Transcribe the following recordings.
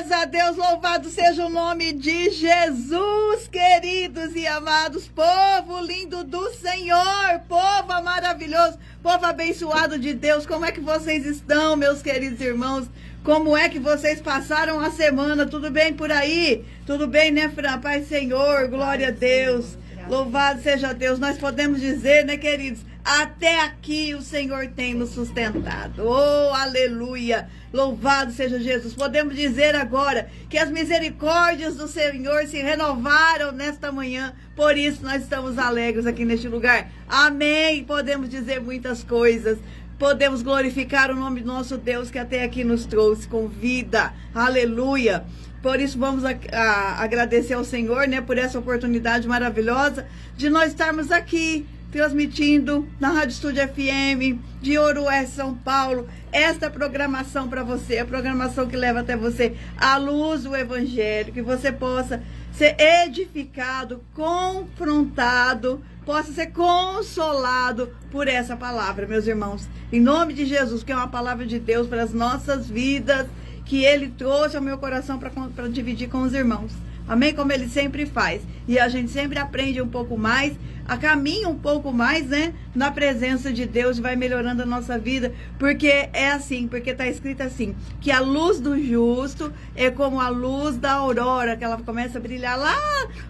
Glórias a Deus, louvado seja o nome de Jesus, queridos e amados, povo lindo do Senhor, povo maravilhoso, povo abençoado de Deus. Como é que vocês estão, meus queridos irmãos? Como é que vocês passaram a semana? Tudo bem por aí? Tudo bem, né, Fran? Pai Senhor, glória a Deus, louvado seja Deus. Nós podemos dizer, né, queridos, até aqui o Senhor tem nos sustentado. Oh, aleluia! Louvado seja Jesus. Podemos dizer agora que as misericórdias do Senhor se renovaram nesta manhã. Por isso nós estamos alegres aqui neste lugar. Amém. Podemos dizer muitas coisas. Podemos glorificar o nome do nosso Deus que até aqui nos trouxe com vida. Aleluia. Por isso vamos agradecer ao Senhor, né, por essa oportunidade maravilhosa de nós estarmos aqui transmitindo na Rádio Estúdio FM de Ouro-Oeste, São Paulo, esta programação para você, a programação que leva até você a luz do Evangelho, que você possa ser edificado, confrontado, possa ser consolado por essa palavra, meus irmãos, em nome de Jesus, que é uma palavra de Deus para as nossas vidas, que Ele trouxe ao meu coração para dividir com os irmãos. Amém? Como Ele sempre faz. E a gente sempre aprende um pouco mais, caminha um pouco mais, né? Na presença de Deus, vai melhorando a nossa vida. Porque é assim, porque está escrito assim, que a luz do justo é como a luz da aurora, que ela começa a brilhar lá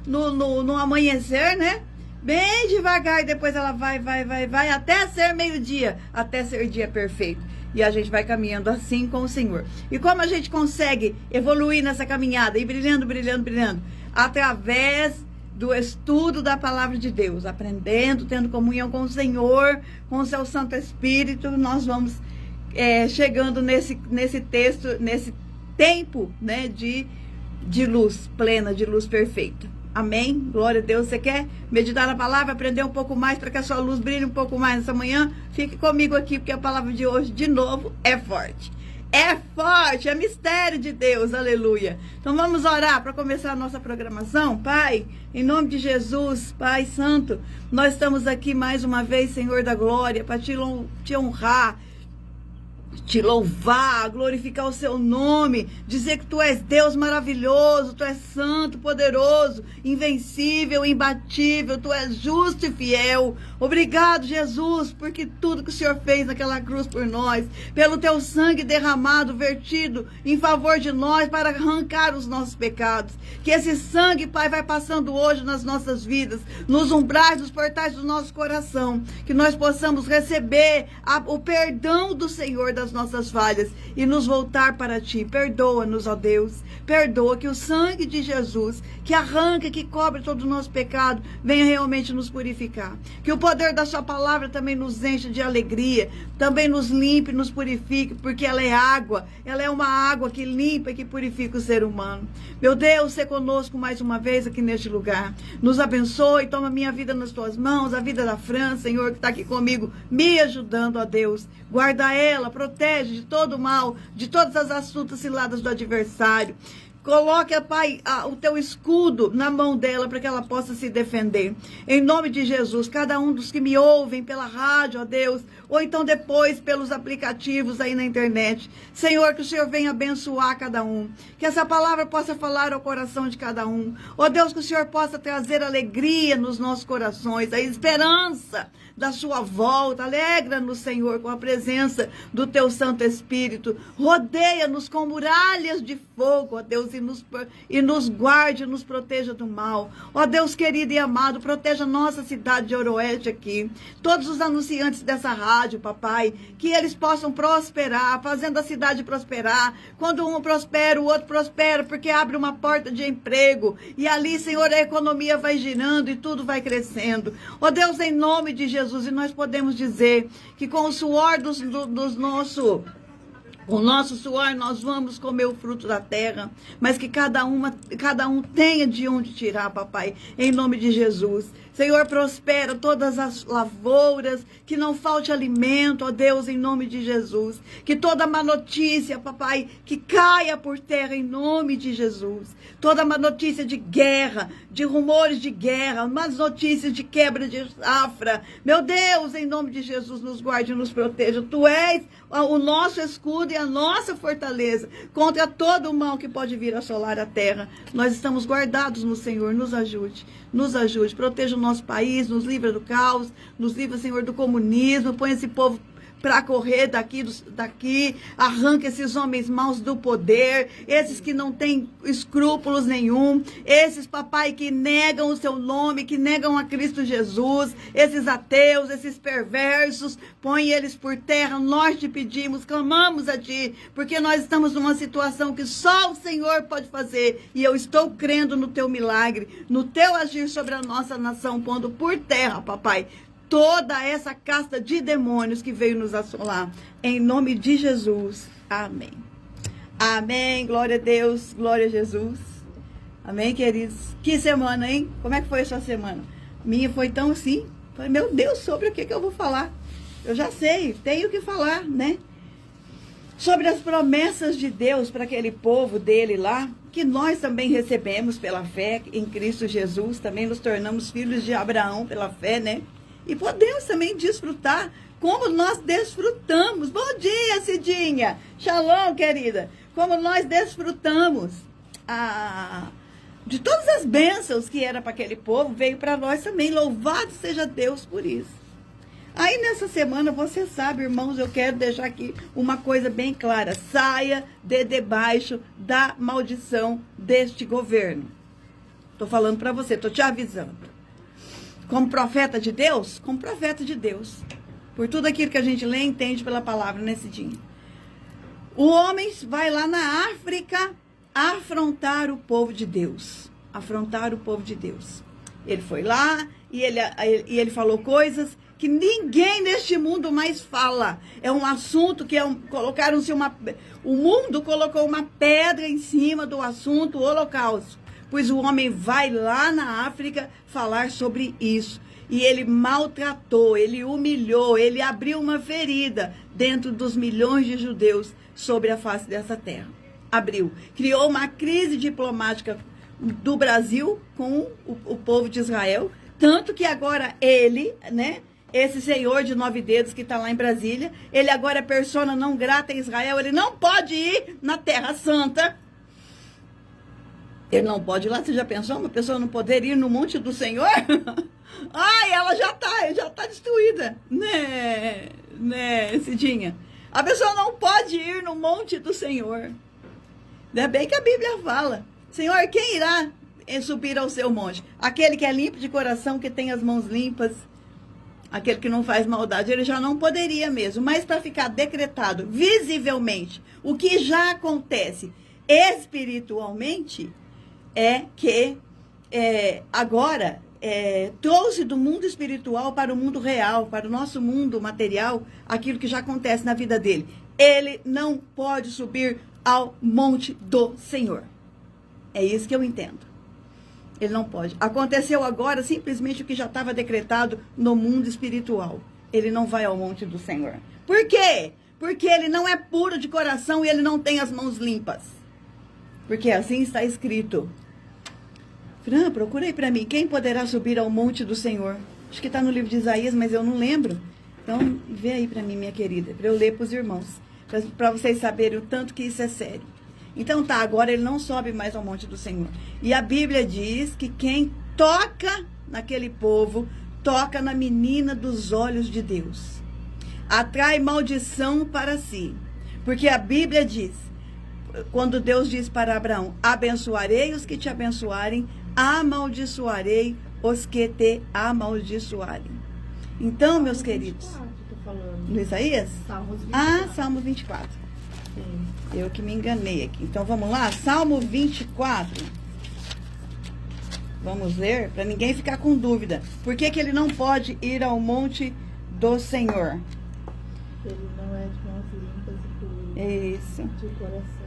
no amanhecer, né? Bem devagar, e depois ela vai, até ser meio-dia, até ser dia perfeito. E a gente vai caminhando assim com o Senhor. E como a gente consegue evoluir nessa caminhada, e brilhando, através do estudo da palavra de Deus, aprendendo, tendo comunhão com o Senhor, com o seu Santo Espírito, nós vamos chegando nesse texto, nesse tempo, né, de luz plena, de luz perfeita. Amém? Glória a Deus. Você quer meditar na palavra, aprender um pouco mais para que a sua luz brilhe um pouco mais nessa manhã? Fique comigo aqui, porque a palavra de hoje, de novo, é forte. É forte, é mistério de Deus, aleluia. Então vamos orar para começar a nossa programação. Pai, em nome de Jesus, Pai Santo, nós estamos aqui mais uma vez, Senhor da glória, para te honrar, te louvar, glorificar o seu nome, dizer que tu és Deus maravilhoso, tu és santo, poderoso, invencível, imbatível, tu és justo e fiel. Obrigado, Jesus, porque tudo que o Senhor fez naquela cruz por nós, pelo teu sangue derramado, vertido em favor de nós para arrancar os nossos pecados. Que esse sangue, Pai, vai passando hoje nas nossas vidas, nos umbrais, nos portais do nosso coração, que nós possamos receber o perdão do Senhor das nossas falhas e nos voltar para ti. Perdoa-nos, ó Deus, perdoa, que o sangue de Jesus, que arranca, que cobre todo o nosso pecado, venha realmente nos purificar, que o poder da sua palavra também nos enche de alegria, também nos limpe, nos purifique, porque ela é água, ela é uma água que limpa e que purifica o ser humano. Meu Deus, se conosco mais uma vez aqui neste lugar, nos abençoe, toma minha vida nas tuas mãos, a vida da Fran, Senhor, que está aqui comigo, me ajudando, ó Deus, guarda ela, protege de todo o mal, de todas as astutas ciladas do adversário. Coloque, Pai, o teu escudo na mão dela para que ela possa se defender. Em nome de Jesus, cada um dos que me ouvem pela rádio, ó Deus, ou então depois pelos aplicativos aí na internet. Senhor, que o Senhor venha abençoar cada um. Que essa palavra possa falar ao coração de cada um. Ó Deus, que o Senhor possa trazer alegria nos nossos corações, a esperança da sua volta. Alegra-nos, Senhor, com a presença do teu Santo Espírito. Rodeia-nos com muralhas de fogo, ó Deus, e nos guarde, nos proteja do mal. Ó Deus querido e amado, proteja nossa cidade de Ouro-Oeste aqui. Todos os anunciantes dessa rádio, papai, que eles possam prosperar, fazendo a cidade prosperar. Quando um prospera, o outro prospera, porque abre uma porta de emprego. E ali, Senhor, a economia vai girando e tudo vai crescendo. Ó Deus, em nome de Jesus, e nós podemos dizer que com o suor o nosso suor nós vamos comer o fruto da terra, mas que cada um tenha de onde tirar, papai, em nome de Jesus. Senhor, prospera todas as lavouras, que não falte alimento, ó Deus, em nome de Jesus. Que toda má notícia, papai, que caia por terra em nome de Jesus. Toda má notícia de guerra, de rumores de guerra, más notícias de quebra de safra. Meu Deus, em nome de Jesus, nos guarde e nos proteja. Tu és o nosso escudo e a nossa fortaleza contra todo o mal que pode vir assolar a terra. Nós estamos guardados no Senhor, nos ajude, proteja o nosso país, nos livra do caos, nos livra, Senhor, do comunismo, põe esse povo para correr daqui, arranca esses homens maus do poder, esses que não têm escrúpulos nenhum, esses, papai, que negam o seu nome, que negam a Cristo Jesus, esses ateus, esses perversos, põe eles por terra. Nós te pedimos, clamamos a ti, porque nós estamos numa situação que só o Senhor pode fazer, e eu estou crendo no teu milagre, no teu agir sobre a nossa nação, pondo por terra, papai, toda essa casta de demônios que veio nos assolar. Em nome de Jesus. Amém. Amém. Glória a Deus. Glória a Jesus. Amém, queridos. Que semana, hein? Como é que foi a sua semana? Minha foi tão assim. Falei, meu Deus, sobre o que eu vou falar? Eu já sei, tenho que falar, né? Sobre as promessas de Deus para aquele povo dele lá, que nós também recebemos pela fé em Cristo Jesus. Também nos tornamos filhos de Abraão pela fé, né? E podemos também desfrutar como nós desfrutamos. Bom dia, Cidinha. Shalom, querida. Como nós desfrutamos de todas as bênçãos que era para aquele povo, veio para nós também. Louvado seja Deus por isso. Aí nessa semana, você sabe, irmãos, eu quero deixar aqui uma coisa bem clara. Saia de debaixo da maldição deste governo. Estou falando para você, estou te avisando. Como profeta de Deus? Como profeta de Deus. Por tudo aquilo que a gente lê e entende pela palavra nesse dia. O homem vai lá na África afrontar o povo de Deus. Afrontar o povo de Deus. Ele foi lá e ele falou coisas que ninguém neste mundo mais fala. É um assunto que o mundo colocou uma pedra em cima do assunto holocausto. Pois o homem vai lá na África falar sobre isso. E ele maltratou, ele humilhou, ele abriu uma ferida dentro dos milhões de judeus sobre a face dessa terra. Abriu. Criou uma crise diplomática do Brasil com o povo de Israel. Tanto que agora ele, né, esse senhor de 9 dedos que está lá em Brasília, ele agora é persona não grata em Israel. Ele não pode ir na Terra Santa. Ele não pode ir lá. Você já pensou uma pessoa não poder ir no monte do Senhor? Ai, ela já tá destruída. Né, Cidinha? A pessoa não pode ir no monte do Senhor. É bem que a Bíblia fala. Senhor, quem irá subir ao seu monte? Aquele que é limpo de coração, que tem as mãos limpas, aquele que não faz maldade. Ele já não poderia mesmo. Mas para ficar decretado visivelmente o que já acontece espiritualmente, é que agora trouxe do mundo espiritual para o mundo real, para o nosso mundo material, aquilo que já acontece na vida dele. Ele não pode subir ao monte do Senhor. É isso que eu entendo. Ele não pode. Aconteceu agora simplesmente o que já estava decretado no mundo espiritual. Ele não vai ao monte do Senhor. Por quê? Porque ele não é puro de coração e ele não tem as mãos limpas. Porque assim está escrito. Fran, procura aí para mim. Quem poderá subir ao monte do Senhor? Acho que está no livro de Isaías, mas eu não lembro. Então, vê aí para mim, minha querida, para eu ler para os irmãos. Para vocês saberem o tanto que isso é sério. Então tá, agora ele não sobe mais ao monte do Senhor. E a Bíblia diz que quem toca naquele povo, toca na menina dos olhos de Deus. Atrai maldição para si. Porque a Bíblia diz, quando Deus diz para Abraão, abençoarei os que te abençoarem, amaldiçoarei os que te amaldiçoarem. Então, meus queridos, no Isaías? Salmos 24. Salmo 24. Sim. Eu que me enganei aqui. Então, vamos lá? Salmo 24. Vamos ler, para ninguém ficar com dúvida. Por que ele não pode ir ao monte do Senhor? Ele não é de mãos limpas e puras. Isso. De coração.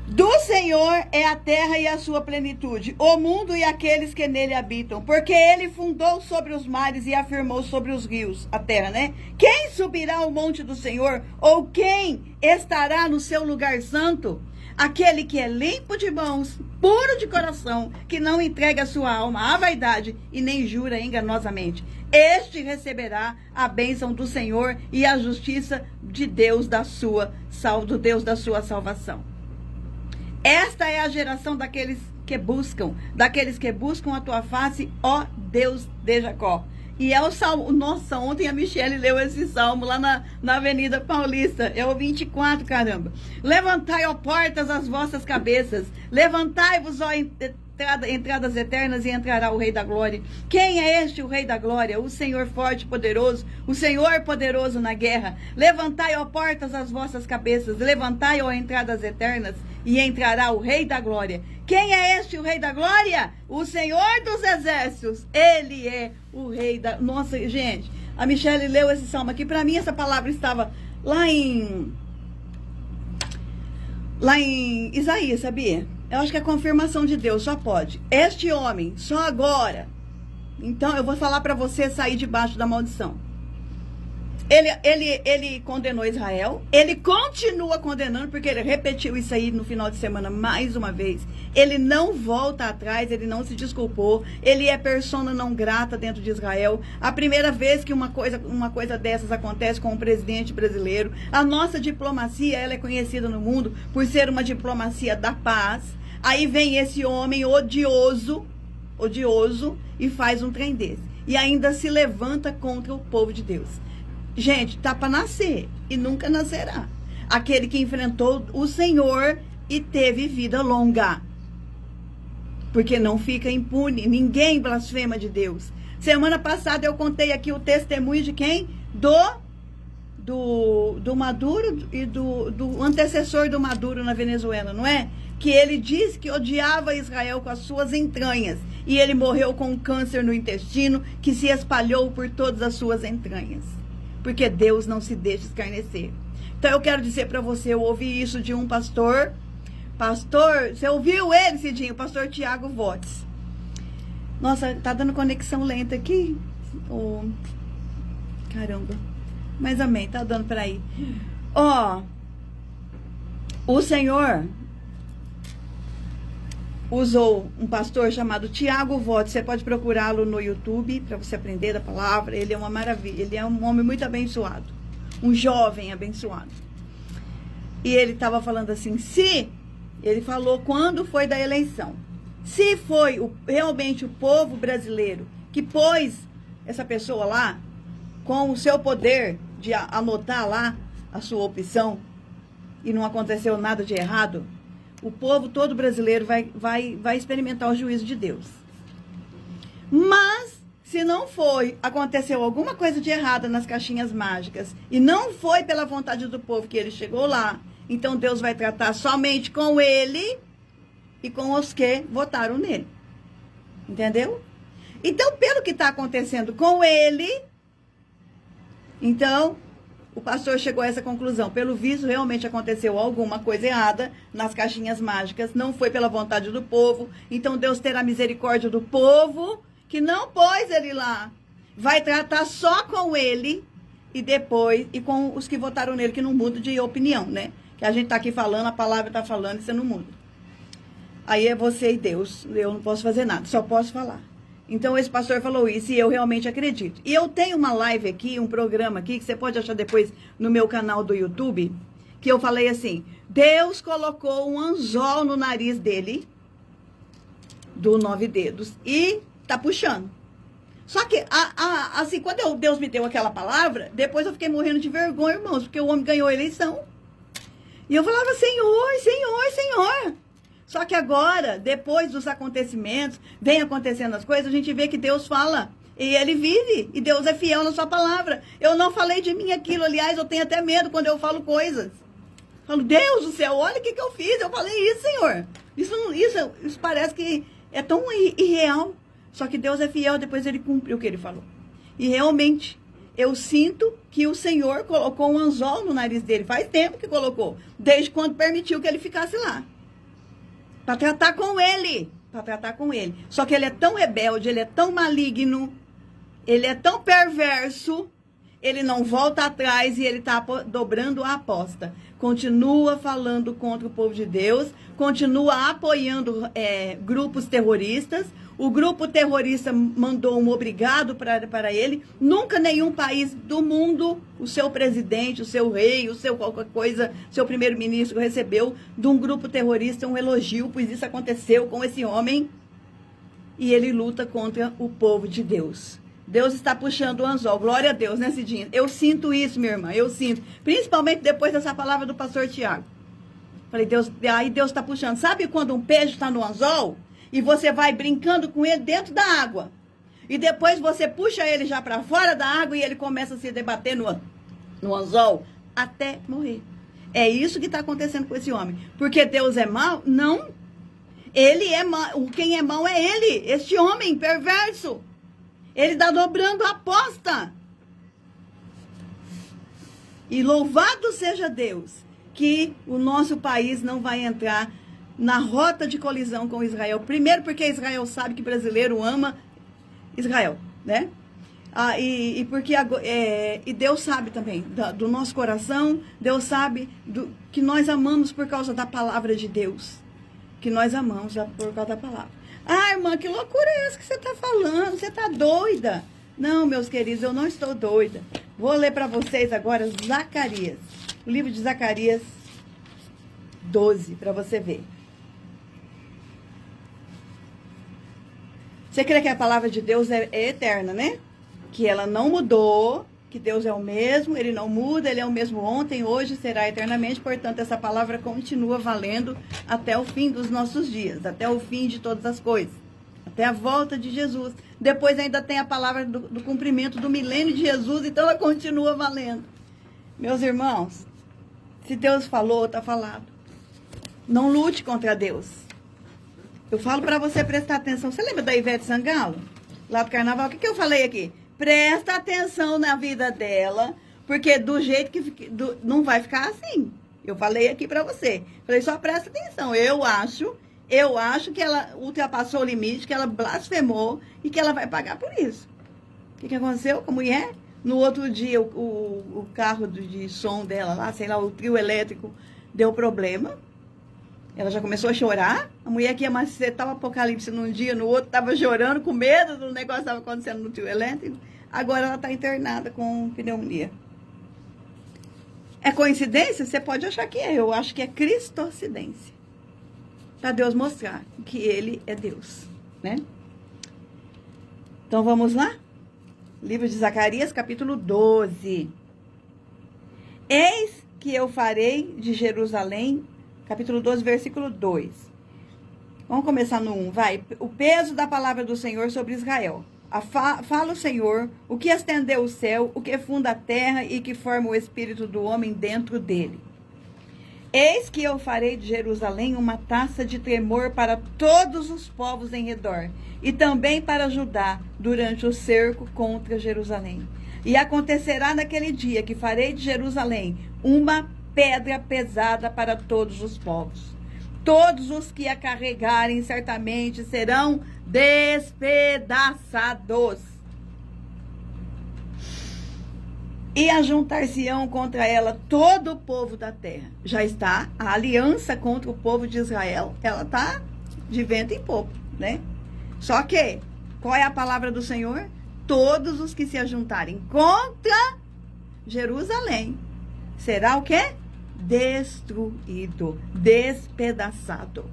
Do Senhor é a terra e a sua plenitude, o mundo e aqueles que nele habitam, porque ele fundou sobre os mares e afirmou sobre os rios, a terra, né? Quem subirá ao monte do Senhor? Ou quem estará no seu lugar santo? Aquele que é limpo de mãos, puro de coração, que não entrega a sua alma à vaidade e nem jura enganosamente. Este receberá a bênção do Senhor e a justiça de Deus do Deus da sua salvação. Esta é a geração daqueles que buscam a tua face, ó Deus de Jacó. E é o salmo, nossa, ontem a Michele leu esse salmo lá na Avenida Paulista, é o 24, caramba. Levantai, ó portas, as vossas cabeças, levantai-vos, ó entradas eternas, e entrará o Rei da Glória. Quem é este, o Rei da Glória? O Senhor forte e poderoso, o Senhor poderoso na guerra. Levantai, ó portas, as vossas cabeças, levantai, ó entradas eternas, e entrará o Rei da Glória. Quem é este, o Rei da Glória? O Senhor dos Exércitos. Ele é o Rei da... Nossa, gente, a Michele leu esse salmo aqui. Para mim, essa palavra estava lá em Isaías, sabia? Eu acho que é a confirmação de Deus, só pode. Este homem, só agora. Então, eu vou falar para você sair debaixo da maldição. Ele condenou Israel, ele continua condenando, porque ele repetiu isso aí no final de semana mais uma vez. Ele não volta atrás, ele não se desculpou, ele é persona não grata dentro de Israel. A primeira vez que uma coisa dessas acontece com um presidente brasileiro. A nossa diplomacia, ela é conhecida no mundo por ser uma diplomacia da paz. Aí vem esse homem odioso, e faz um trem desse. E ainda se levanta contra o povo de Deus. Gente, tá para nascer e nunca nascerá. Aquele que enfrentou o Senhor e teve vida longa. Porque não fica impune, ninguém blasfema de Deus. Semana passada eu contei aqui o testemunho de quem? Do Maduro e do antecessor do Maduro na Venezuela, não é? Que ele disse que odiava Israel com as suas entranhas. E ele morreu com um câncer no intestino que se espalhou por todas as suas entranhas. Porque Deus não se deixa escarnecer. Então eu quero dizer para você, eu ouvi isso de um pastor, você ouviu ele, Cidinho? Pastor Tiago Votes. Nossa, tá dando conexão lenta aqui. Oh, caramba. Mas amém, tá dando para ir. Ó, o Senhor usou um pastor chamado Tiago Votes. Você pode procurá-lo no YouTube para você aprender da palavra. Ele é uma maravilha. Ele é um homem muito abençoado. Um jovem abençoado. E ele estava falando assim, ele falou quando foi da eleição. Se foi realmente o povo brasileiro que pôs essa pessoa lá, com o seu poder de anotar lá a sua opção, e não aconteceu nada de errado, o povo todo brasileiro vai experimentar o juízo de Deus. Mas, se não foi, aconteceu alguma coisa de errada nas caixinhas mágicas, e não foi pela vontade do povo que ele chegou lá, então Deus vai tratar somente com ele e com os que votaram nele. Entendeu? Então, pelo que está acontecendo com ele, então, o pastor chegou a essa conclusão. Pelo visto, realmente aconteceu alguma coisa errada nas caixinhas mágicas. Não foi pela vontade do povo. Então, Deus terá misericórdia do povo que não pôs ele lá. Vai tratar só com ele e depois, e com os que votaram nele, que não muda de opinião, né? Que a gente tá aqui falando, a palavra tá falando e você não muda. Aí é você e Deus. Eu não posso fazer nada, só posso falar. Então, esse pastor falou isso e eu realmente acredito. E eu tenho uma live aqui, um programa aqui, que você pode achar depois no meu canal do YouTube, que eu falei assim, Deus colocou um anzol no nariz dele, do 9 dedos, e tá puxando. Só que, assim, quando Deus me deu aquela palavra, depois eu fiquei morrendo de vergonha, irmãos, porque o homem ganhou a eleição. E eu falava, Senhor, Senhor, Senhor. Só que agora, depois dos acontecimentos, vem acontecendo as coisas, a gente vê que Deus fala. E Ele vive. E Deus é fiel na sua palavra. Eu não falei de mim aquilo. Aliás, eu tenho até medo quando eu falo coisas. Falo, Deus do céu, olha o que eu fiz. Eu falei isso, Senhor. Isso parece que é tão irreal. Só que Deus é fiel, depois Ele cumpriu o que Ele falou. E realmente, eu sinto que o Senhor colocou um anzol no nariz dele. Faz tempo que colocou. Desde quando permitiu que ele ficasse lá. Para tratar com ele. Para tratar com ele. Só que ele é tão rebelde, ele é tão maligno, ele é tão perverso, ele não volta atrás e ele está dobrando a aposta. Continua falando contra o povo de Deus, continua apoiando grupos terroristas. O grupo terrorista mandou um obrigado para ele. Nunca nenhum país do mundo, o seu presidente, o seu rei, o seu qualquer coisa, seu primeiro-ministro recebeu de um grupo terrorista um elogio, pois isso aconteceu com esse homem. E ele luta contra o povo de Deus. Deus está puxando o anzol. Glória a Deus, né, Cidinha? Eu sinto isso, minha irmã, eu sinto. Principalmente depois dessa palavra do pastor Tiago. Falei, Deus, aí Deus está puxando. Sabe quando um peixe está no anzol e você vai brincando com ele dentro da água? E depois você puxa ele já para fora da água e ele começa a se debater no anzol até morrer. É isso que está acontecendo com esse homem. Porque Deus é mau? Não. Ele é mau. Quem é mau é ele, este homem perverso. Ele está dobrando a aposta. E louvado seja Deus que o nosso país não vai entrar na rota de colisão com Israel. Primeiro porque Israel sabe que brasileiro ama Israel, né? E porque e Deus sabe também do nosso coração. Deus sabe que nós amamos por causa da palavra de Deus. Que nós amamos por causa da palavra. Ah, irmã, que loucura é essa que você está falando? Você está doida? Não, meus queridos, eu não estou doida. Vou ler para vocês agora Zacarias. O livro de Zacarias 12, para você ver. Você crê que a palavra de Deus é eterna, né? Que ela não mudou, que Deus é o mesmo, ele não muda, ele é o mesmo ontem, hoje, será eternamente. Portanto, essa palavra continua valendo até o fim dos nossos dias, até o fim de todas as coisas, até a volta de Jesus. Depois ainda tem a palavra do cumprimento do milênio de Jesus, então ela continua valendo. Meus irmãos, se Deus falou, está falado. Não lute contra Deus. Eu falo para você prestar atenção. Você lembra da Ivete Sangalo? Lá do carnaval, o que eu falei aqui? Presta atenção na vida dela, porque do jeito que não vai ficar assim. Eu falei aqui pra você. Falei, só presta atenção. Eu acho que ela ultrapassou o limite, que ela blasfemou e que ela vai pagar por isso. O que aconteceu com a mulher? No outro dia, o carro de som dela lá, sei lá, o trio elétrico, deu problema. Ela já começou a chorar. A mulher que ia macetar o apocalipse num dia, no outro estava chorando, com medo do negócio que estava acontecendo no trio elétrico. Agora ela está internada com pneumonia. É coincidência? Você pode achar que é. Eu acho que é cristocidência. Para Deus mostrar que Ele é Deus, né? Então vamos lá? Livro de Zacarias, capítulo 12. Eis que eu farei de Jerusalém, capítulo 12, versículo 2. Vamos começar no 1, vai. O peso da palavra do Senhor sobre Israel. Fala o Senhor, o que estendeu o céu, o que funda a terra e que forma o espírito do homem dentro dele. Eis que eu farei de Jerusalém uma taça de tremor para todos os povos em redor, e também para Judá, durante o cerco contra Jerusalém. E acontecerá naquele dia que farei de Jerusalém uma pedra pesada para todos os povos. Todos os que a carregarem certamente serão despedaçados. E ajuntar-se-ão contra ela todo o povo da terra. Já está a aliança contra o povo de Israel. Ela está de vento em popa, né? Só que, qual é a palavra do Senhor? Todos os que se ajuntarem contra Jerusalém será o quê? Destruído, despedaçado.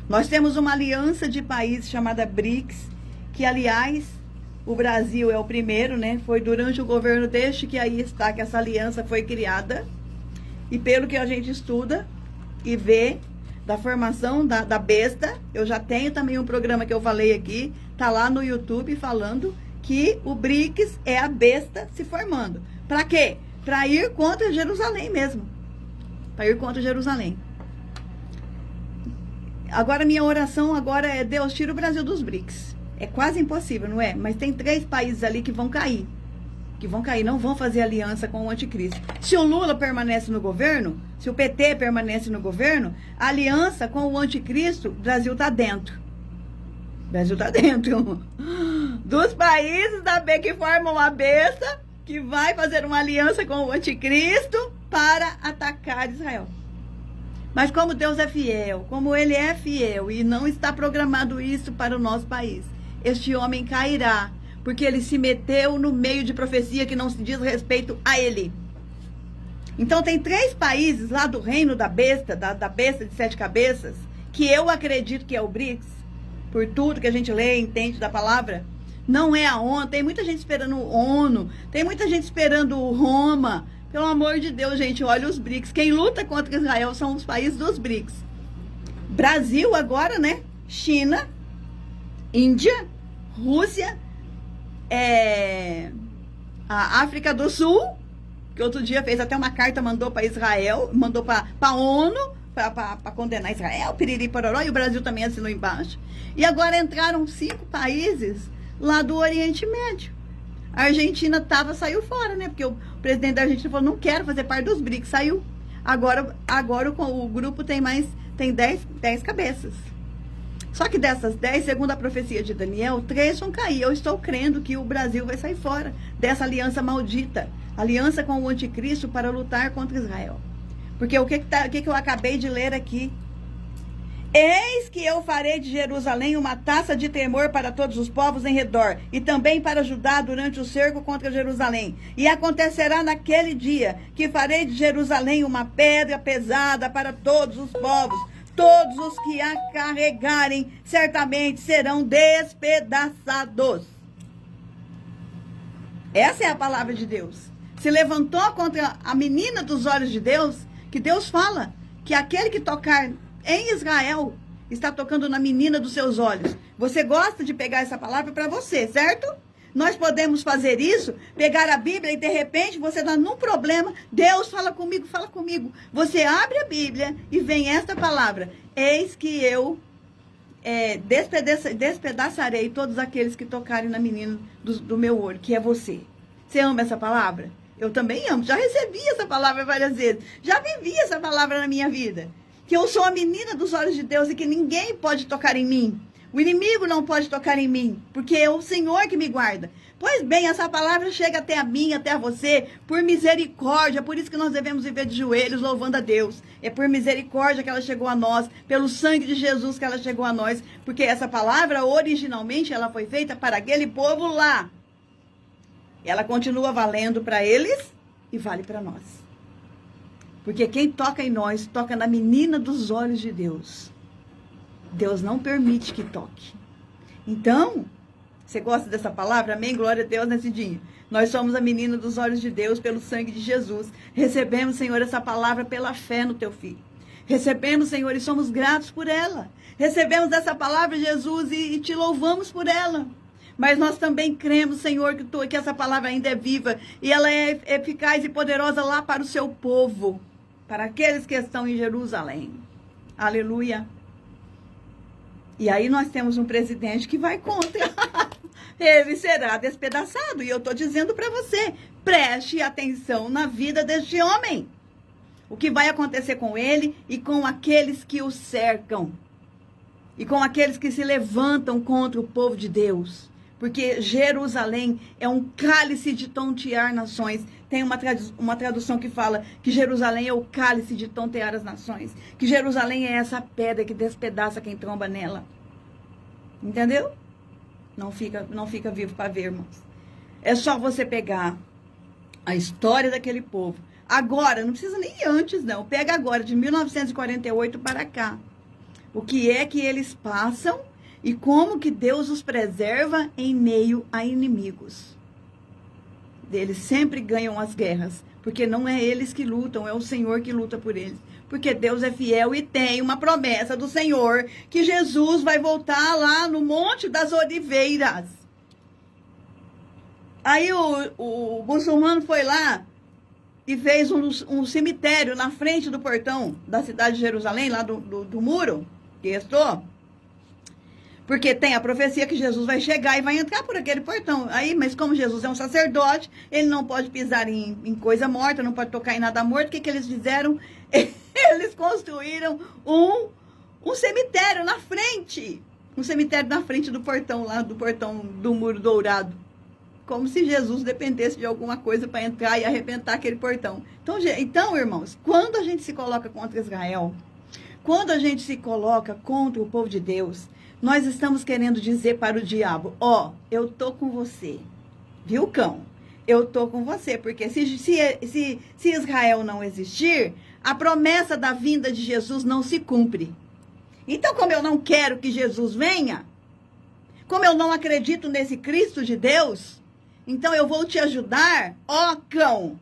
Nós temos uma aliança de países chamada BRICS, que, aliás, o Brasil é o primeiro, né? Foi durante o governo deste que aí está, que essa aliança foi criada. E pelo que a gente estuda e vê da formação da besta, eu já tenho também um programa que eu falei aqui, tá lá no YouTube falando que o BRICS é a besta se formando. Para quê? Para ir contra Jerusalém mesmo. Para ir contra Jerusalém. Agora, minha oração agora é: Deus, tira o Brasil dos BRICS. É quase impossível, não é? Mas tem 3 países ali que vão cair. Que vão cair, não vão fazer aliança com o anticristo. Se o Lula permanece no governo, se o PT permanece no governo, a aliança com o anticristo, o Brasil está dentro. O Brasil está dentro. Dos países que formam a besta, que vai fazer uma aliança com o anticristo para atacar Israel. Mas como Deus é fiel, como ele é fiel e não está programado isso para o nosso país, este homem cairá, porque ele se meteu no meio de profecia que não se diz respeito a ele. Então tem 3 países lá do reino da besta, da besta de 7 cabeças, que eu acredito que é o BRICS, por tudo que a gente lê e entende da palavra. Não é a ONU, tem muita gente esperando o ONU, tem muita gente esperando o Roma. Pelo amor de Deus, gente, olha os BRICS. Quem luta contra Israel são os países dos BRICS. Brasil agora, né? China, Índia, Rússia, a África do Sul, que outro dia fez até uma carta, mandou para Israel, mandou para a ONU, para condenar Israel, piriri, pororó, e o Brasil também assinou embaixo. E agora entraram 5 países lá do Oriente Médio. A Argentina saiu fora, né? Porque o presidente da Argentina falou, não quero fazer parte dos BRICS, saiu. Agora o grupo tem 10 cabeças. Só que dessas 10, segundo a profecia de Daniel, 3 vão cair. Eu estou crendo que o Brasil vai sair fora dessa aliança maldita. Aliança com o anticristo para lutar contra Israel. Porque o que eu acabei de ler aqui? Eis que eu farei de Jerusalém uma taça de temor para todos os povos em redor, e também para Judá durante o cerco contra Jerusalém. E acontecerá naquele dia que farei de Jerusalém uma pedra pesada para todos os povos. Todos os que a carregarem certamente serão despedaçados. Essa é a palavra de Deus. Se levantou contra a menina dos olhos de Deus, que Deus fala que aquele que tocar em Israel está tocando na menina dos seus olhos. Você gosta de pegar essa palavra para você, certo? Nós podemos fazer isso, pegar a Bíblia e de repente você está num problema. Deus fala comigo, fala comigo. Você abre a Bíblia e vem esta palavra. Eis que eu despedaçarei todos aqueles que tocarem na menina do meu olho, que é você. Você ama essa palavra? Eu também amo. Já recebi essa palavra várias vezes. Já vivi essa palavra na minha vida. Que eu sou a menina dos olhos de Deus e que ninguém pode tocar em mim. O inimigo não pode tocar em mim, porque é o Senhor que me guarda. Pois bem, essa palavra chega até a mim, até a você, por misericórdia. Por isso que nós devemos viver de joelhos, louvando a Deus. É por misericórdia que ela chegou a nós, pelo sangue de Jesus que ela chegou a nós. Porque essa palavra, originalmente, ela foi feita para aquele povo lá. Ela continua valendo para eles e vale para nós. Porque quem toca em nós, toca na menina dos olhos de Deus. Deus não permite que toque. Então, você gosta dessa palavra? Amém? Glória a Deus nesse dia. Nós somos a menina dos olhos de Deus pelo sangue de Jesus. Recebemos, Senhor, essa palavra pela fé no teu Filho. Recebemos, Senhor, e somos gratos por ela. Recebemos essa palavra, Jesus, e te louvamos por ela. Mas nós também cremos, Senhor, que essa palavra ainda é viva e ela é eficaz e poderosa lá para o seu povo, para aqueles que estão em Jerusalém. Aleluia. E aí nós temos um presidente que vai contra. Ele será despedaçado. E eu estou dizendo para você, preste atenção na vida deste homem. O que vai acontecer com ele e com aqueles que o cercam. E com aqueles que se levantam contra o povo de Deus. Porque Jerusalém é um cálice de tontear nações. Tem uma tradução que fala que Jerusalém é o cálice de tontear as nações. Que Jerusalém é essa pedra que despedaça quem tromba nela. Entendeu? Não fica vivo para ver, irmãos. É só você pegar a história daquele povo. Agora, não precisa nem antes, não. Pega agora, de 1948 para cá. O que é que eles passam e como que Deus os preserva em meio a inimigos. Eles sempre ganham as guerras, porque não é eles que lutam, é o Senhor que luta por eles. Porque Deus é fiel e tem uma promessa do Senhor que Jesus vai voltar lá no Monte das Oliveiras. Aí o muçulmano foi lá e fez um cemitério na frente do portão da cidade de Jerusalém, lá do muro que restou. Porque tem a profecia que Jesus vai chegar e vai entrar por aquele portão. Aí, mas como Jesus é um sacerdote, ele não pode pisar em coisa morta, não pode tocar em nada morto. O que eles fizeram? Eles construíram um cemitério na frente. Um cemitério na frente do portão lá, do portão do muro dourado. como se Jesus dependesse de alguma coisa para entrar e arrebentar aquele portão. Então, irmãos, quando a gente se coloca contra Israel, quando a gente se coloca contra o povo de Deus, nós estamos querendo dizer para o diabo, ó, eu tô com você, viu, cão? Eu tô com você, porque se Israel não existir, a promessa da vinda de Jesus não se cumpre. Então, como eu não quero que Jesus venha, como eu não acredito nesse Cristo de Deus, então eu vou te ajudar, ó cão,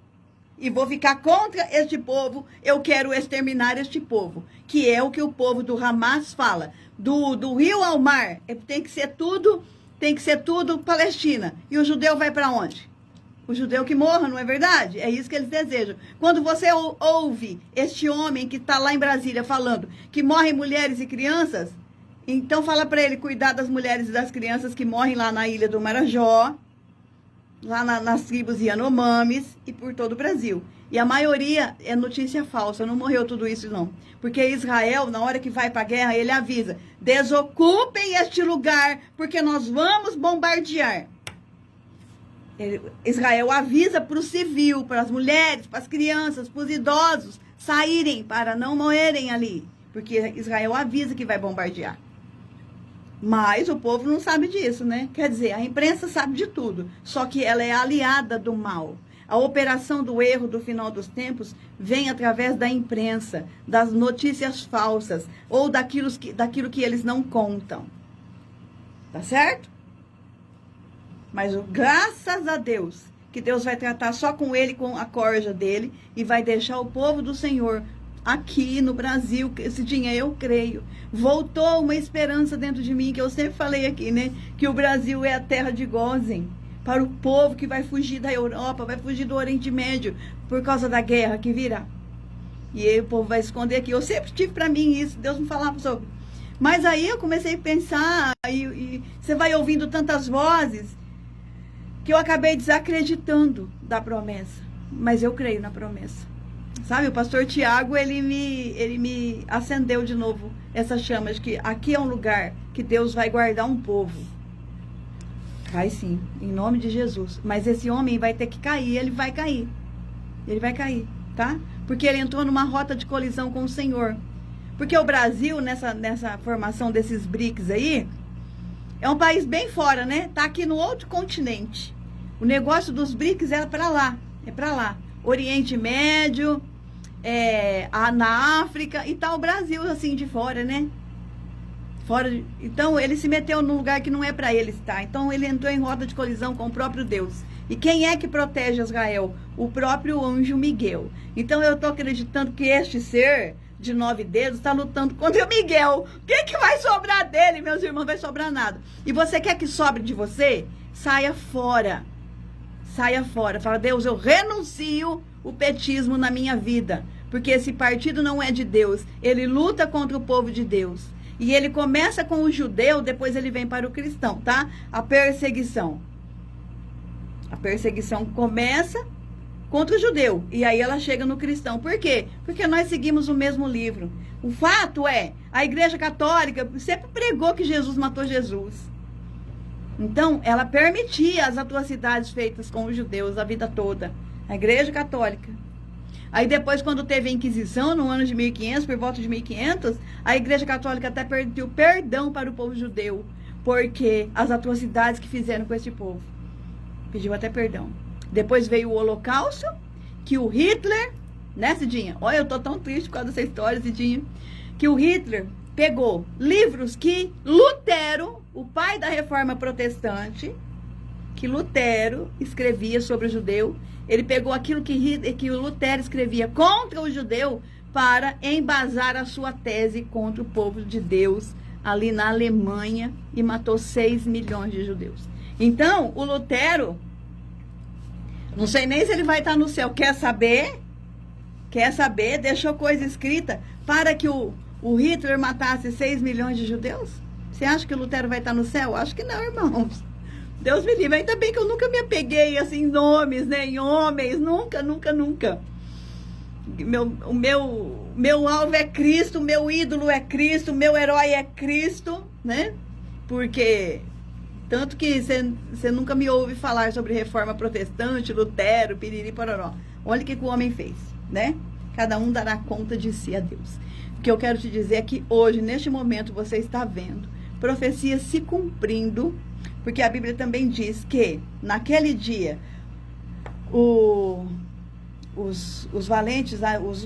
e vou ficar contra este povo, eu quero exterminar este povo, que é o que o povo do Hamas fala, do rio ao mar, tem que ser tudo Palestina, e o judeu vai para onde? O judeu que morra, não é verdade? É isso que eles desejam. Quando você ouve este homem que está lá em Brasília falando que morrem mulheres e crianças, então fala para ele cuidar das mulheres e das crianças que morrem lá na ilha do Marajó, lá nas tribos Yanomamis e por todo o Brasil. E a maioria é notícia falsa, não morreu tudo isso não. Porque Israel, na hora que vai para a guerra, ele avisa, desocupem este lugar, porque nós vamos bombardear. Israel avisa para o civil, para as mulheres, para as crianças, para os idosos saírem para não morrerem ali. Porque Israel avisa que vai bombardear. Mas o povo não sabe disso, né? Quer dizer, a imprensa sabe de tudo, só que ela é aliada do mal. A operação do erro do final dos tempos vem através da imprensa, das notícias falsas ou daquilo que eles não contam. Tá certo? Mas graças a Deus, que Deus vai tratar só com ele, com a corja dele, e vai deixar o povo do Senhor aqui no Brasil, esse dia eu creio, voltou uma esperança dentro de mim, que eu sempre falei aqui, né, que o Brasil é a terra de Gósen, para o povo que vai fugir da Europa, vai fugir do Oriente Médio, por causa da guerra que virá. E aí o povo vai esconder aqui. Eu sempre tive para mim isso, Deus me falava sobre. Mas aí eu comecei a pensar, e você vai ouvindo tantas vozes, que eu acabei desacreditando da promessa. Mas eu creio na promessa. Sabe, o pastor Tiago, ele me acendeu de novo essa chama de que aqui é um lugar que Deus vai guardar um povo. Vai sim, em nome de Jesus. Mas esse homem vai ter que cair, ele vai cair. Ele vai cair, tá? Porque ele entrou numa rota de colisão com o Senhor. Porque o Brasil, nessa formação desses BRICS aí, é um país bem fora, né? Tá aqui no outro continente. O negócio dos BRICS é para lá. É para lá. Oriente Médio, na África e tá o Brasil assim de fora, né? Então ele se meteu num lugar que não é para ele estar. Então ele entrou em rota de colisão com o próprio Deus. E quem é que protege Israel? O próprio anjo Miguel. Então eu tô acreditando que este ser de 9 dedos está lutando contra o Miguel. O que vai sobrar dele, meus irmãos? Não vai sobrar nada. E você quer que sobre de você? Saia fora. Saia fora. Fala, Deus, eu renuncio o petismo na minha vida. Porque esse partido não é de Deus. Ele luta contra o povo de Deus. E ele começa com o judeu, depois ele vem para o cristão, tá? A perseguição. A perseguição começa contra o judeu. E aí ela chega no cristão. Por quê? Porque nós seguimos o mesmo livro. O fato é, a Igreja Católica sempre pregou que Jesus matou Jesus. Então, ela permitia as atrocidades feitas com os judeus a vida toda. A Igreja Católica. Aí depois, quando teve a Inquisição, no ano de 1500, por volta de 1500, a Igreja Católica até pediu perdão para o povo judeu. Porque as atrocidades que fizeram com esse povo. Pediu até perdão. Depois veio o Holocausto, que o Hitler, né, Cidinha? Olha, eu tô tão triste por causa dessa história, Cidinha. Que o Hitler pegou livros que Lutero, o pai da Reforma Protestante, que Lutero escrevia sobre o judeu, ele pegou aquilo que o Lutero escrevia contra o judeu para embasar a sua tese contra o povo de Deus ali na Alemanha e matou 6 milhões de judeus. Então, o Lutero, não sei nem se ele vai estar no céu, quer saber, deixou coisa escrita para que o Hitler matasse 6 milhões de judeus? Você acha que o Lutero vai estar no céu? Acho que não, irmãos. Deus me livre. Ainda bem que eu nunca me apeguei assim, em nomes, né, em homens, nunca. O meu alvo é Cristo, meu ídolo é Cristo, meu herói é Cristo, né? Porque Tanto que você nunca me ouve falar sobre reforma protestante, Lutero, piriri, pororó. Olha o que o homem fez, né? Cada um dará conta de si a Deus. O que eu quero te dizer é que hoje, neste momento, você está vendo profecias se cumprindo, porque a Bíblia também diz que naquele dia os valentes,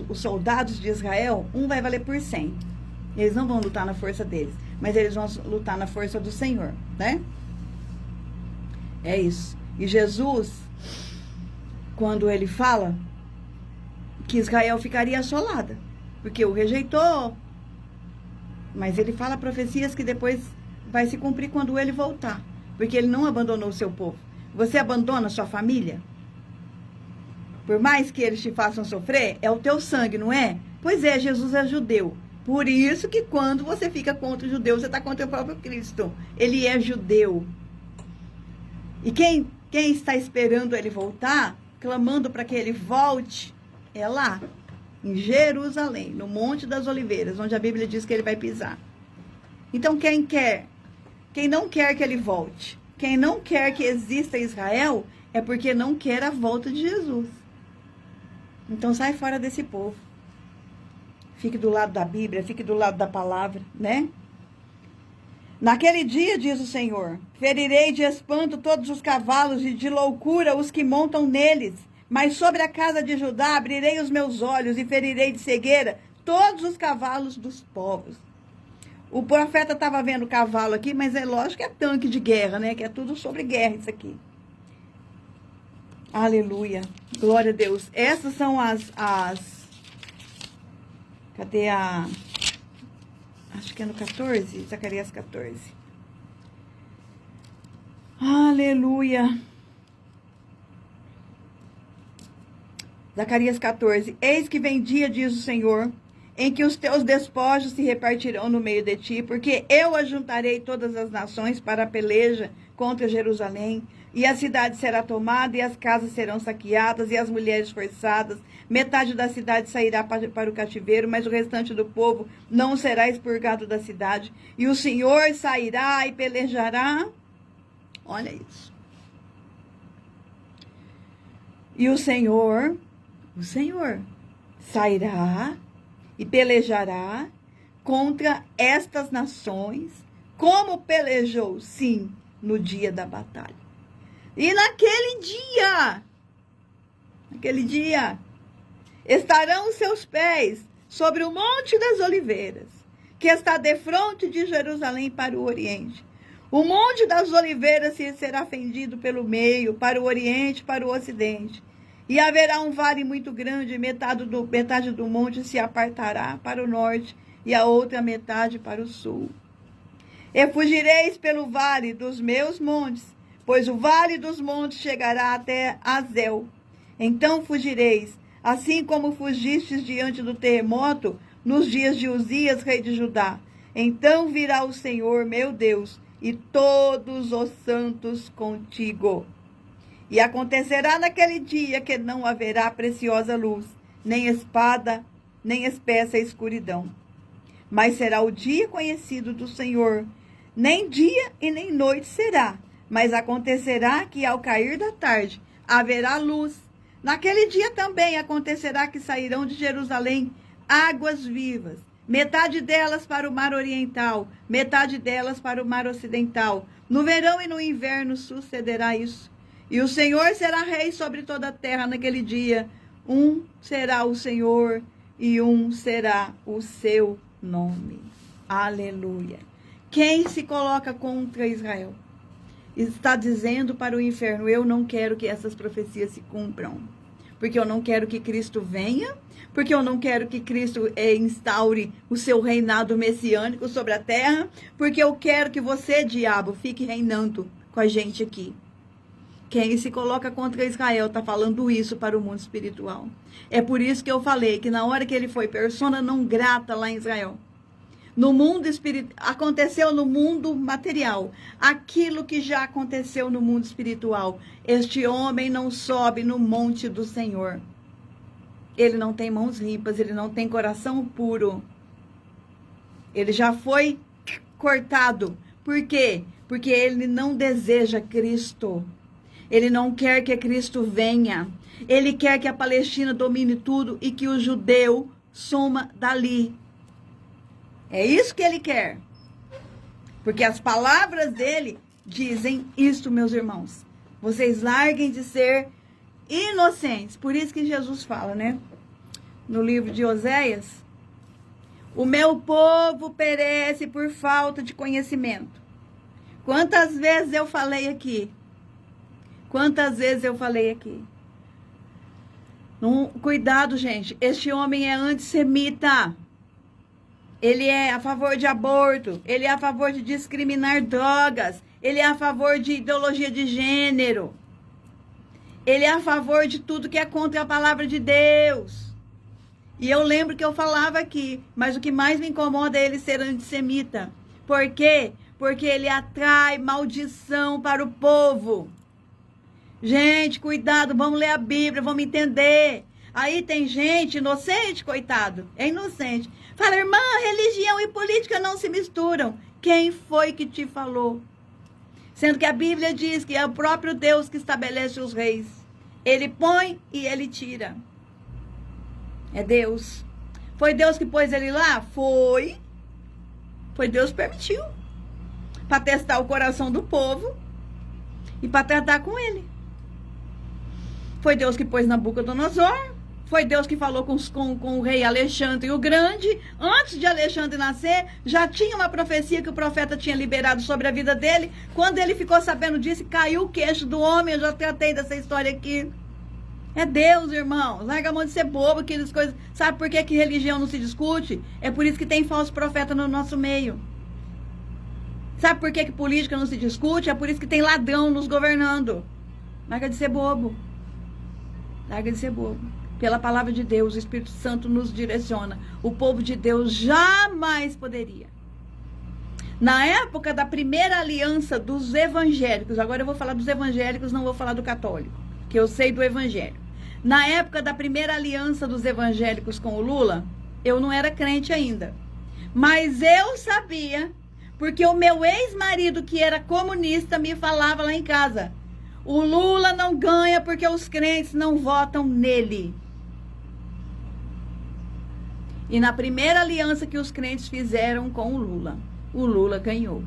os soldados de Israel, um vai valer por 100. Eles não vão lutar na força deles, mas eles vão lutar na força do Senhor, né? É isso. E Jesus, quando ele fala que Israel ficaria assolada, porque o rejeitou, mas ele fala profecias que depois vai se cumprir quando ele voltar, porque ele não abandonou o seu povo. Você abandona a sua família? Por mais que eles te façam sofrer, é o teu sangue, não é? Pois é, Jesus é judeu. Por isso que quando você fica contra o judeu, você está contra o próprio Cristo. Ele é judeu. E quem está esperando ele voltar, clamando para que ele volte, é lá, em Jerusalém, no Monte das Oliveiras, onde a Bíblia diz que ele vai pisar. Então quem não quer que ele volte, quem não quer que exista Israel, é porque não quer a volta de Jesus. Então sai fora desse povo. Fique do lado da Bíblia, fique do lado da palavra, né? Naquele dia, diz o Senhor, ferirei de espanto todos os cavalos e de loucura os que montam neles. Mas sobre a casa de Judá abrirei os meus olhos e ferirei de cegueira todos os cavalos dos povos. O profeta estava vendo cavalo aqui, mas é lógico que é tanque de guerra, né? Que é tudo sobre guerra isso aqui. Aleluia. Glória a Deus. Essas são cadê a... Acho que é no 14, Zacarias 14. Aleluia. Zacarias 14. Eis que vem dia, diz o Senhor, em que os teus despojos se repartirão no meio de ti, porque eu ajuntarei todas as nações para a peleja contra Jerusalém, e a cidade será tomada, e as casas serão saqueadas, e as mulheres forçadas. Metade da cidade sairá para o cativeiro, mas o restante do povo não será expurgado da cidade. E o Senhor sairá e pelejará. Olha isso. E o Senhor sairá e pelejará contra estas nações, como pelejou, sim, no dia da batalha. E naquele dia, estarão os seus pés sobre o Monte das Oliveiras, que está defronte de Jerusalém para o oriente. O Monte das Oliveiras será fendido pelo meio, para o oriente, para o ocidente. E haverá um vale muito grande, metade do monte se apartará para o norte, e a outra metade para o sul. E fugireis pelo vale dos meus montes, pois o vale dos montes chegará até Azel. Então fugireis, assim como fugistes diante do terremoto nos dias de Uzias, rei de Judá. Então virá o Senhor, meu Deus, e todos os santos contigo. E acontecerá naquele dia que não haverá preciosa luz, nem espada, nem espessa escuridão. Mas será o dia conhecido do Senhor. Nem dia e nem noite será, mas acontecerá que ao cair da tarde haverá luz. Naquele dia também acontecerá que sairão de Jerusalém águas vivas, metade delas para o mar oriental, metade delas para o mar ocidental. No verão e no inverno sucederá isso. E o Senhor será rei sobre toda a terra naquele dia. Um será o Senhor e um será o seu nome. Aleluia. Quem se coloca contra Israel está dizendo para o inferno: eu não quero que essas profecias se cumpram, porque eu não quero que Cristo venha, porque eu não quero que Cristo instaure o seu reinado messiânico sobre a terra, porque eu quero que você, diabo, fique reinando com a gente aqui. Quem se coloca contra Israel está falando isso para o mundo espiritual. É por isso que eu falei que na hora que ele foi persona não grata lá em Israel, no mundo espiritual, aconteceu no mundo material aquilo que já aconteceu no mundo espiritual. Este homem não sobe no monte do Senhor. Ele não tem mãos limpas, ele não tem coração puro. Ele já foi cortado. Por quê? porque ele não deseja Cristo. Ele não quer que Cristo venha. Ele quer que a Palestina domine tudo e que o judeu suma dali. É isso que ele quer. Porque as palavras dele dizem isto, meus irmãos. Vocês larguem de ser inocentes. Por isso que Jesus fala, né? No livro de Oséias. O meu povo perece por falta de conhecimento. Quantas vezes eu falei aqui? Quantas vezes eu falei aqui? Cuidado, gente. Este homem é antissemita. Ele é a favor de aborto. Ele é a favor de discriminar drogas. Ele é a favor de ideologia de gênero. Ele é a favor de tudo que é contra a palavra de Deus. E eu lembro que eu falava aqui, mas o que mais me incomoda é ele ser antissemita. Por quê? Porque ele atrai maldição para o povo. Gente, cuidado, vamos ler a Bíblia, vamos entender. Aí tem gente inocente, coitado, é inocente. Fala, irmã, religião e política não se misturam. Quem foi que te falou? Sendo que a Bíblia diz que é o próprio Deus que estabelece os reis. Ele põe e ele tira. É Deus. Foi Deus que pôs ele lá? Foi. Foi Deus que permitiu. Para testar o coração do povo e para tratar com ele. Foi Deus que pôs Nabucodonosor. Foi Deus que falou com o rei Alexandre o Grande. Antes de Alexandre nascer, já tinha uma profecia que o profeta tinha liberado sobre a vida dele. Quando ele ficou sabendo disso, caiu o queixo do homem. Eu já tratei dessa história aqui. É Deus, irmão. Larga a mão de ser bobo, aquelas coisas. Sabe por que religião não se discute? É por isso que tem falso profeta no nosso meio. Sabe por que política não se discute? É por isso que tem ladrão nos governando. Larga de ser bobo. Larga de ser bobo. Pela palavra de Deus, o Espírito Santo nos direciona. O povo de Deus jamais poderia. Na época da primeira aliança dos evangélicos, agora eu vou falar dos evangélicos, não vou falar do católico, que eu sei do evangelho. Na época da primeira aliança dos evangélicos com o Lula, eu não era crente ainda. Mas eu sabia, porque o meu ex-marido, que era comunista, me falava lá em casa: o Lula não ganha porque os crentes não votam nele. E na primeira aliança que os crentes fizeram com o Lula ganhou.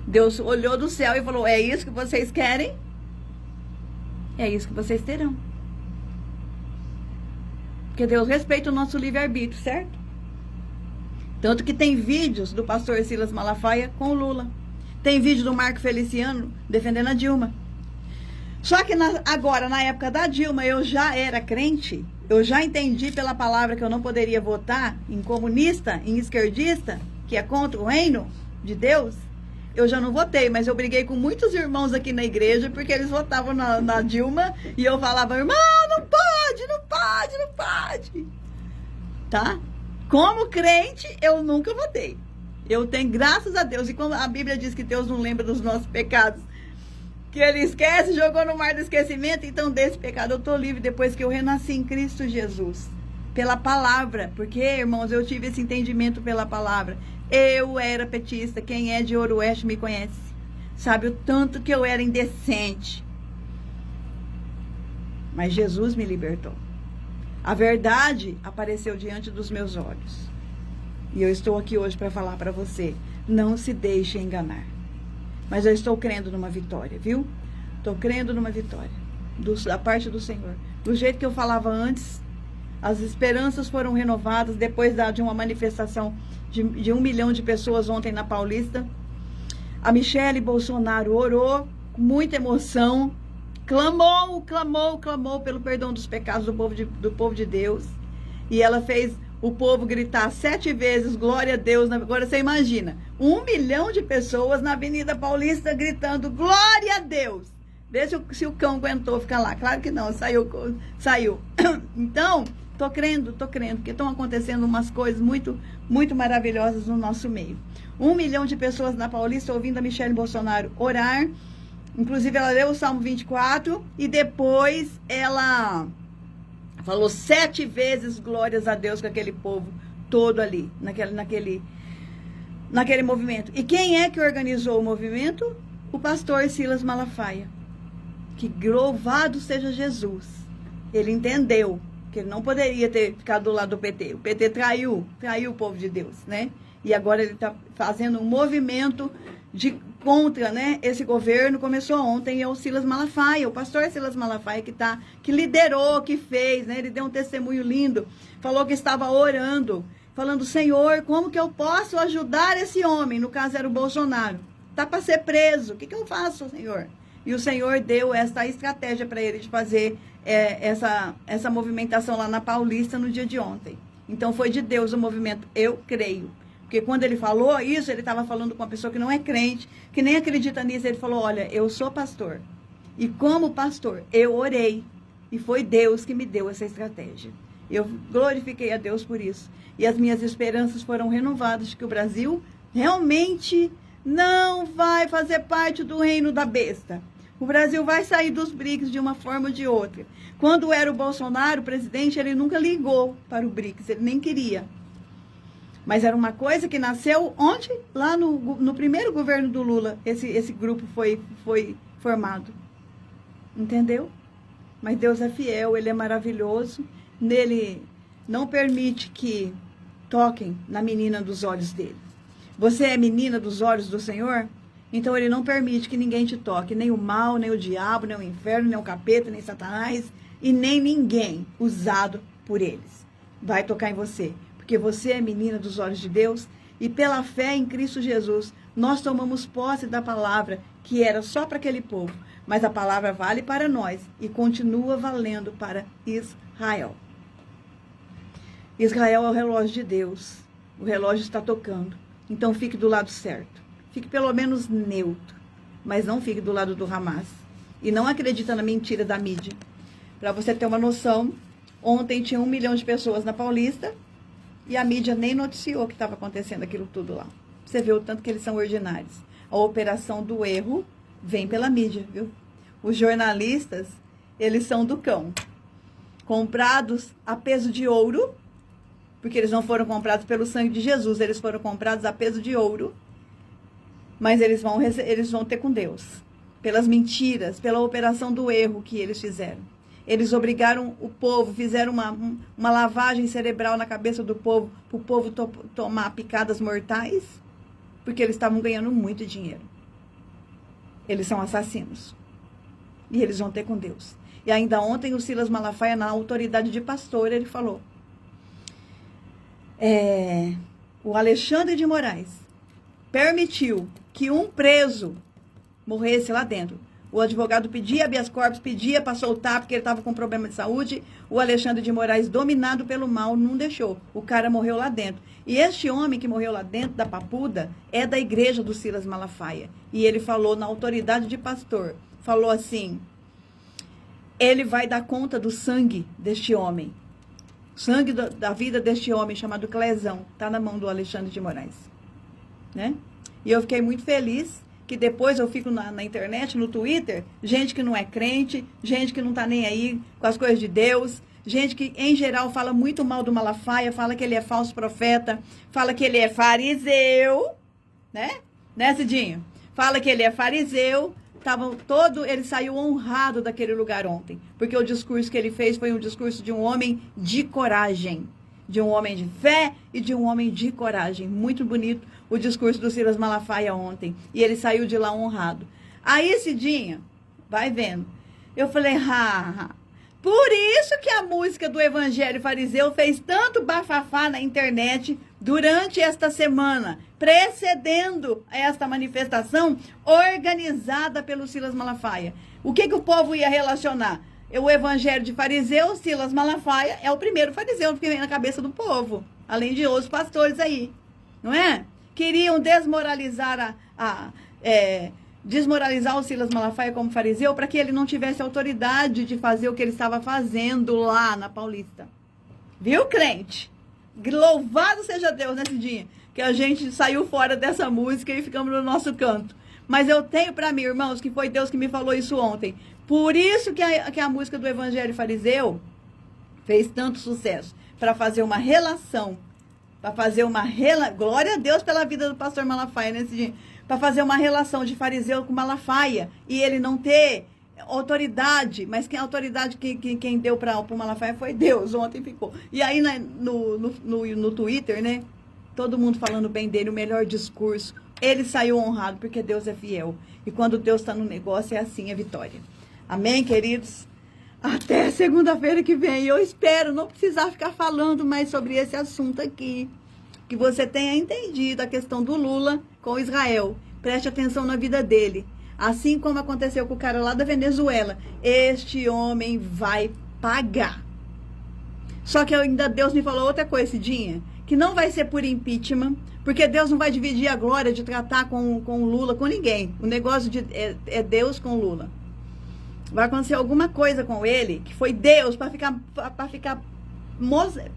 Deus olhou do céu e falou: é isso que vocês querem? É isso que vocês terão. Porque Deus respeita o nosso livre-arbítrio, certo? Tanto que tem vídeos do pastor Silas Malafaia com o Lula. Tem vídeo do Marco Feliciano defendendo a Dilma. Só que agora, na época da Dilma, eu já era crente. Eu já entendi pela palavra que eu não poderia votar em comunista, em esquerdista, que é contra o reino de Deus. Eu já não votei, mas eu briguei com muitos irmãos aqui na igreja, porque eles votavam na Dilma, e eu falava: irmão, não pode, não pode, não pode. Tá? Como crente, eu nunca votei. Eu tenho, graças a Deus, e como a Bíblia diz que Deus não lembra dos nossos pecados, que ele esquece, jogou no mar do esquecimento, então desse pecado eu estou livre depois que eu renasci em Cristo Jesus. Pela palavra, porque, irmãos, eu tive esse entendimento pela palavra. Eu era petista, quem é de Ouro Oeste me conhece. Sabe o tanto que eu era indecente. Mas Jesus me libertou. A verdade apareceu diante dos meus olhos. E eu estou aqui hoje para falar para você: não se deixe enganar. Mas eu estou crendo numa vitória, viu? Estou crendo numa vitória da parte do Senhor. Do jeito que eu falava antes, as esperanças foram renovadas depois de uma manifestação de 1 milhão de pessoas ontem na Paulista. A Michele Bolsonaro orou com muita emoção, clamou pelo perdão dos pecados do povo de Deus. E ela fez o povo gritar 7 vezes, glória a Deus. Agora você imagina, 1 milhão de pessoas na Avenida Paulista gritando, glória a Deus. Vê se o cão aguentou ficar lá. Claro que não, saiu. Então, tô crendo, porque estão acontecendo umas coisas muito, muito maravilhosas no nosso meio. 1 milhão de pessoas na Paulista ouvindo a Michele Bolsonaro orar. Inclusive, ela leu o Salmo 24 e depois ela falou 7 vezes glórias a Deus com aquele povo todo ali, naquele movimento. E quem é que organizou o movimento? O pastor Silas Malafaia. Que louvado seja Jesus. Ele entendeu que ele não poderia ter ficado do lado do PT. O PT traiu o povo de Deus, né? E agora ele está fazendo um movimento contra, né, esse governo. Começou ontem, é o Silas Malafaia, o pastor Silas Malafaia que liderou, que fez, né? Ele deu um testemunho lindo, falou que estava orando, falando: Senhor, como que eu posso ajudar esse homem? No caso era o Bolsonaro. Tá para ser preso, o que eu faço, Senhor? E o Senhor deu essa estratégia para ele de fazer essa movimentação lá na Paulista no dia de ontem. Então foi de Deus o movimento, eu creio. Porque quando ele falou isso, ele estava falando com uma pessoa que não é crente, que nem acredita nisso. Ele falou: olha, eu sou pastor. E como pastor, eu orei. E foi Deus que me deu essa estratégia. Eu glorifiquei a Deus por isso. E as minhas esperanças foram renovadas de que o Brasil realmente não vai fazer parte do reino da besta. O Brasil vai sair dos BRICS de uma forma ou de outra. Quando era o Bolsonaro, o presidente, ele nunca ligou para o BRICS, ele nem queria. Mas era uma coisa que nasceu ontem, lá no primeiro governo do Lula, esse grupo foi formado. Entendeu? Mas Deus é fiel, Ele é maravilhoso. Nele não permite que toquem na menina dos olhos dele. Você é menina dos olhos do Senhor? Então Ele não permite que ninguém te toque. Nem o mal, nem o diabo, nem o inferno, nem o capeta, nem Satanás. E nem ninguém usado por eles vai tocar em você. Porque você é menina dos olhos de Deus, e pela fé em Cristo Jesus, nós tomamos posse da palavra, que era só para aquele povo, mas a palavra vale para nós, e continua valendo para Israel. Israel é o relógio de Deus, o relógio está tocando, então fique do lado certo, fique pelo menos neutro, mas não fique do lado do Hamas, e não acredita na mentira da mídia. Para você ter uma noção, ontem tinha 1 milhão de pessoas na Paulista, e a mídia nem noticiou que estava acontecendo aquilo tudo lá. Você vê o tanto que eles são ordinários. A operação do erro vem pela mídia, viu? Os jornalistas, eles são do cão. Comprados a peso de ouro, porque eles não foram comprados pelo sangue de Jesus, eles foram comprados a peso de ouro, mas eles vão ter com Deus. Pelas mentiras, pela operação do erro que eles fizeram. Eles obrigaram o povo, fizeram uma lavagem cerebral na cabeça do povo, para o povo tomar picadas mortais, porque eles estavam ganhando muito dinheiro. Eles são assassinos. E eles vão ter com Deus. E ainda ontem o Silas Malafaia, na autoridade de pastor, ele falou: o Alexandre de Moraes permitiu que um preso morresse lá dentro. O advogado pedia habeas corpus, pedia para soltar, porque ele estava com problema de saúde. O Alexandre de Moraes, dominado pelo mal, não deixou. O cara morreu lá dentro. E este homem que morreu lá dentro da Papuda é da igreja do Silas Malafaia. E ele falou na autoridade de pastor, falou assim: ele vai dar conta do sangue deste homem. O sangue da vida deste homem, chamado Clezão, está na mão do Alexandre de Moraes. Né? E eu fiquei muito feliz que depois eu fico na internet, no Twitter, gente que não é crente, gente que não tá nem aí com as coisas de Deus, gente que, em geral, fala muito mal do Malafaia, fala que ele é falso profeta, fala que ele é fariseu, né? Né, Cidinho? Fala que ele é fariseu, ele saiu honrado daquele lugar ontem, porque o discurso que ele fez foi um discurso de um homem de coragem, de um homem de fé e de um homem de coragem. Muito bonito o discurso do Silas Malafaia ontem. E ele saiu de lá honrado. Aí, Cidinha, vai vendo. Eu falei: por isso que a música do Evangelho Fariseu fez tanto bafafá na internet durante esta semana, precedendo esta manifestação organizada pelo Silas Malafaia. O que o povo ia relacionar? O Evangelho de Fariseu, Silas Malafaia, é o primeiro fariseu que vem na cabeça do povo, além de outros pastores aí, não é? Queriam desmoralizar desmoralizar o Silas Malafaia como fariseu para que ele não tivesse autoridade de fazer o que ele estava fazendo lá na Paulista. Viu, crente? Louvado seja Deus nesse dia, que a gente saiu fora dessa música e ficamos no nosso canto. Mas eu tenho para mim, irmãos, que foi Deus que me falou isso ontem. Por isso que a música do Evangelho Fariseu fez tanto sucesso, para fazer uma relação para fazer uma glória a Deus pela vida do pastor Malafaia nesse dia, para fazer uma relação de fariseu com Malafaia, e ele não ter autoridade, mas quem a autoridade quem deu para o Malafaia foi Deus, ontem ficou. E aí no Twitter, né, todo mundo falando bem dele, o melhor discurso, ele saiu honrado, porque Deus é fiel, e quando Deus está no negócio é assim, é vitória. Amém, queridos? Até segunda-feira que vem. Eu espero não precisar ficar falando mais sobre esse assunto aqui. Que você tenha entendido a questão do Lula com Israel. Preste atenção na vida dele. Assim como aconteceu com o cara lá da Venezuela. Este homem vai pagar. Só que ainda Deus me falou outra coisa, Cidinha. Que não vai ser por impeachment. Porque Deus não vai dividir a glória de tratar com o Lula com ninguém. O negócio é Deus com o Lula. Vai acontecer alguma coisa com ele, que foi Deus, para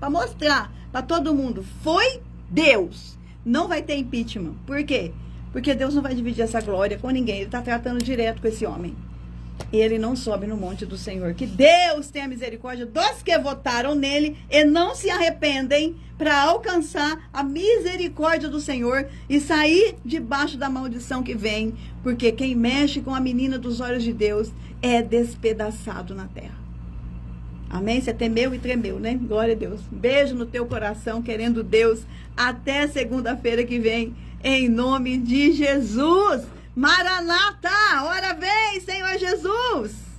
mostrar para todo mundo, foi Deus. Não vai ter impeachment. Por quê? Porque Deus não vai dividir essa glória com ninguém. Ele está tratando direto com esse homem. E ele não sobe no monte do Senhor. Que Deus tenha misericórdia dos que votaram nele e não se arrependem, para alcançar a misericórdia do Senhor e sair debaixo da maldição que vem. Porque quem mexe com a menina dos olhos de Deus é despedaçado na terra. Amém? Você temeu e tremeu, né? Glória a Deus. Beijo no teu coração, querendo Deus. Até segunda-feira que vem, em nome de Jesus. Maranata! Ora vem, Senhor Jesus!